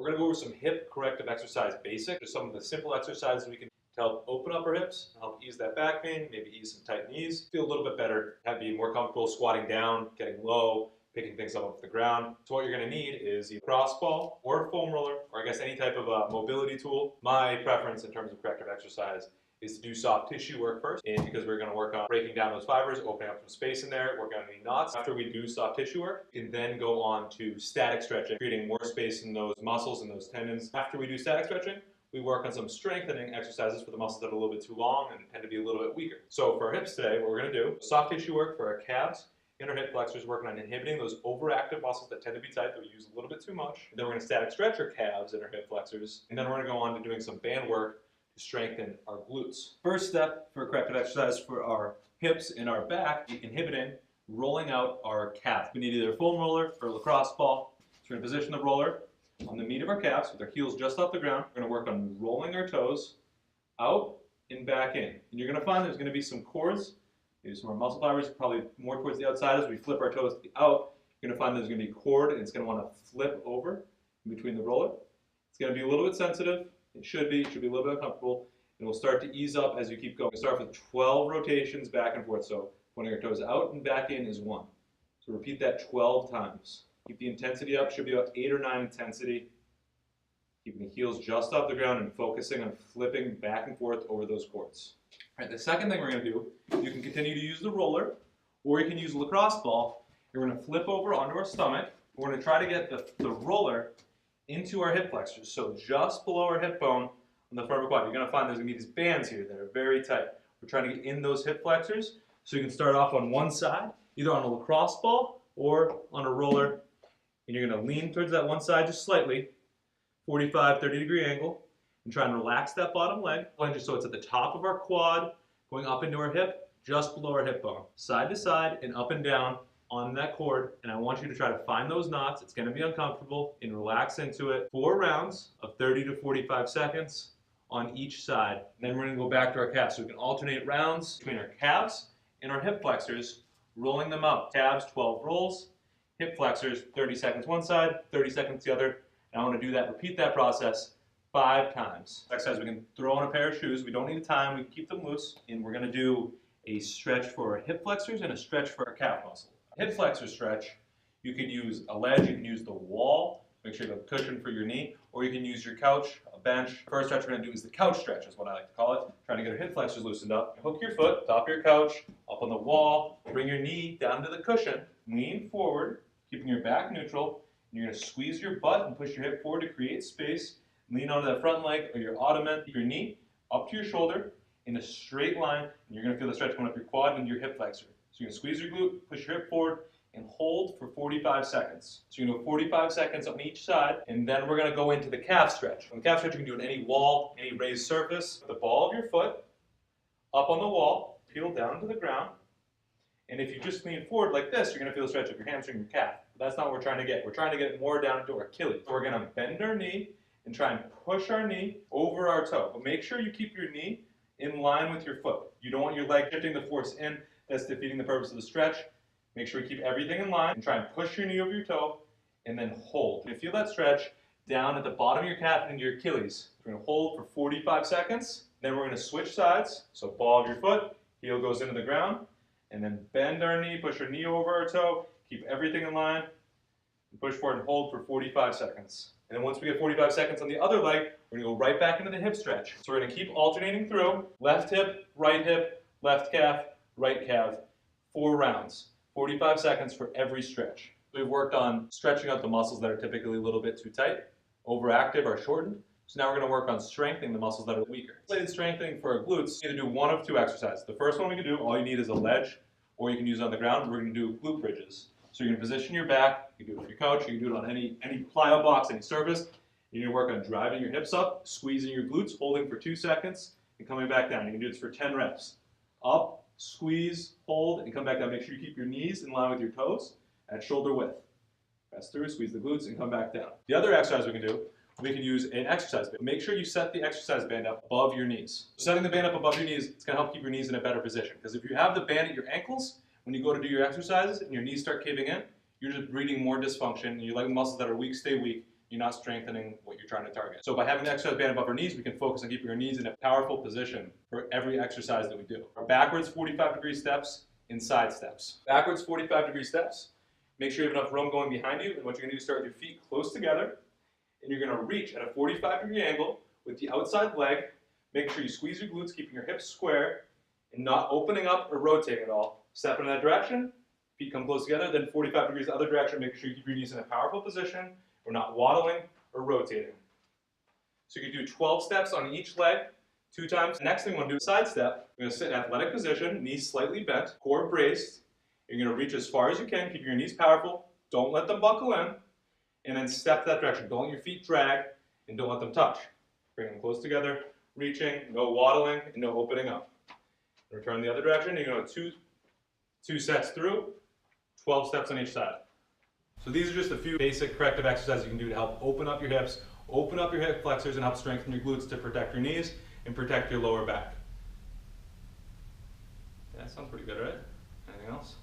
We're going to go over some hip corrective exercise basics. There's some of the simple exercises we can to help open up our hips, help ease that back pain, maybe ease some tight knees, feel a little bit better, be more comfortable squatting down, getting low, picking things up off the ground. So what you're going to need is either a lacrosse ball or a foam roller, or I guess any type of mobility tool. My preference in terms of corrective exercise is to do soft tissue work first, and because we're going to work on breaking down those fibers, opening up some space in there, working on any knots. After we do soft tissue work, we can then go on to static stretching, creating more space in those muscles and those tendons. After we do static stretching, we work on some strengthening exercises for the muscles that are a little bit too long and tend to be a little bit weaker. So for our hips today, what we're going to do, soft tissue work for our calves and our hip flexors, working on inhibiting those overactive muscles that tend to be tight, that we use a little bit too much. And then we're going to static stretch our calves and our hip flexors, and then we're going to go on to doing some band work to strengthen our glutes. First step for a corrective exercise for our hips and our back, inhibiting rolling out our calf. We need either a foam roller or a lacrosse ball. So we're going to position the roller on the meat of our calves with our heels just off the ground. We're going to work on rolling our toes out and back in. And you're going to find there's going to be some cords, maybe some more muscle fibers, probably more towards the outside as we flip our toes out. You're going to find there's going to be cord, and it's going to want to flip over in between the roller. It's going to be a little bit sensitive. It should be a little bit uncomfortable, and we'll start to ease up as you keep going. We'll start with 12 rotations back and forth. So pointing our toes out and back in is 1. So repeat that 12 times. Keep the intensity up, should be about 8 or 9 intensity. Keeping the heels just off the ground and focusing on flipping back and forth over those cords. All right, the second thing we're going to do, you can continue to use the roller, or you can use a lacrosse ball. You're going to flip over onto our stomach. We're going to try to get the roller into our hip flexors, so just below our hip bone on the front of our quad. You're going to find there's going to be these bands here that are very tight. We're trying to get in those hip flexors, so you can start off on one side, either on a lacrosse ball or on a roller, and you're going to lean towards that one side just slightly, 45, 30 degree angle, and try and relax that bottom leg, just so it's at the top of our quad, going up into our hip, just below our hip bone, side to side and up and down on that cord. And I want you to try to find those knots. It's going to be uncomfortable, and relax into it. 4 rounds of 30 to 45 seconds on each side. And then we're going to go back to our calves. So we can alternate rounds between our calves and our hip flexors, rolling them up. Calves, 12 rolls. Hip flexors, 30 seconds one side, 30 seconds the other. And I want to do that, repeat that process 5 times. Exercise, we can throw on a pair of shoes. We don't need a time, we can keep them loose. And we're going to do a stretch for our hip flexors and a stretch for our calf muscle. Hip flexor stretch, you can use a ledge, you can use the wall, make sure you have a cushion for your knee, or you can use your couch, a bench. First stretch we're going to do is the couch stretch, is what I like to call it. Trying to get our hip flexors loosened up. Hook your foot, top of your couch, up on the wall, bring your knee down to the cushion, lean forward, keeping your back neutral, and you're going to squeeze your butt and push your hip forward to create space. Lean onto that front leg or your ottoman, keep your knee up to your shoulder in a straight line, and you're going to feel the stretch going up your quad and your hip flexor. So you're going to squeeze your glute, push your hip forward, and hold for 45 seconds. So you're going to go 45 seconds on each side, and then we're going to go into the calf stretch. On the calf stretch, you can do it on any wall, any raised surface. The ball of your foot up on the wall, peel down to the ground, and if you just lean forward like this, you're going to feel the stretch of your hamstring and your calf. But that's not what we're trying to get. We're trying to get it more down to our achilles. So we're going to bend our knee and try and push our knee over our toe. But make sure you keep your knee in line with your foot. You don't want your leg shifting the force in. That's defeating the purpose of the stretch. Make sure you keep everything in line and try and push your knee over your toe and then hold. You feel that stretch down at the bottom of your calf and into your Achilles. We're going to hold for 45 seconds. Then we're going to switch sides. So ball of your foot, heel goes into the ground, and then bend our knee, push our knee over our toe, keep everything in line, and push forward and hold for 45 seconds. And then once we get 45 seconds on the other leg, we're going to go right back into the hip stretch. So we're going to keep alternating through left hip, left calf, right calf, 4 rounds. 45 seconds for every stretch. We've worked on stretching out the muscles that are typically a little bit too tight, overactive or shortened. So now we're going to work on strengthening the muscles that are weaker. Related strengthening for our glutes, you need to do one of 2 exercises. The first one we can do, all you need is a ledge, or you can use it on the ground. We're going to do glute bridges. So you're going to position your back, you can do it on your couch, you can do it on any plyo box, any surface. You're going to work on driving your hips up, squeezing your glutes, holding for 2 seconds, and coming back down. You can do this for 10 reps. Up, squeeze, hold, and come back down. Make sure you keep your knees in line with your toes at shoulder width. Press through, squeeze the glutes, and come back down. The other exercise we can do, we can use an exercise band. Make sure you set the exercise band up above your knees. Setting the band up above your knees, it's going to help keep your knees in a better position. Because if you have the band at your ankles, when you go to do your exercises and your knees start caving in, you're just breeding more dysfunction, and you let the muscles that are weak stay weak. you're not strengthening what you're trying to target. So by having the exercise band above our knees, we can focus on keeping our knees in a powerful position for every exercise that we do. Our backwards 45-degree steps, inside steps. Backwards 45-degree steps. Make sure you have enough room going behind you, and what you're gonna do is start with your feet close together, and you're gonna reach at a 45-degree angle with the outside leg. Make sure you squeeze your glutes, keeping your hips square, and not opening up or rotating at all. Step in that direction, feet come close together, then 45 degrees the other direction. Make sure you keep your knees in a powerful position. We're not waddling or rotating. So you can do 12 steps on each leg, 2 times. Next thing we're gonna do is side step. We're gonna sit in athletic position, knees slightly bent, core braced. You're gonna reach as far as you can, keep your knees powerful. Don't let them buckle in. And then step that direction. Don't let your feet drag, and don't let them touch. Bring them close together, reaching, no waddling, and no opening up. Return the other direction. You're gonna go two sets through, 12 steps on each side. So these are just a few basic corrective exercises you can do to help open up your hips, open up your hip flexors, and help strengthen your glutes to protect your knees and protect your lower back. Yeah, that sounds pretty good, right? Anything else?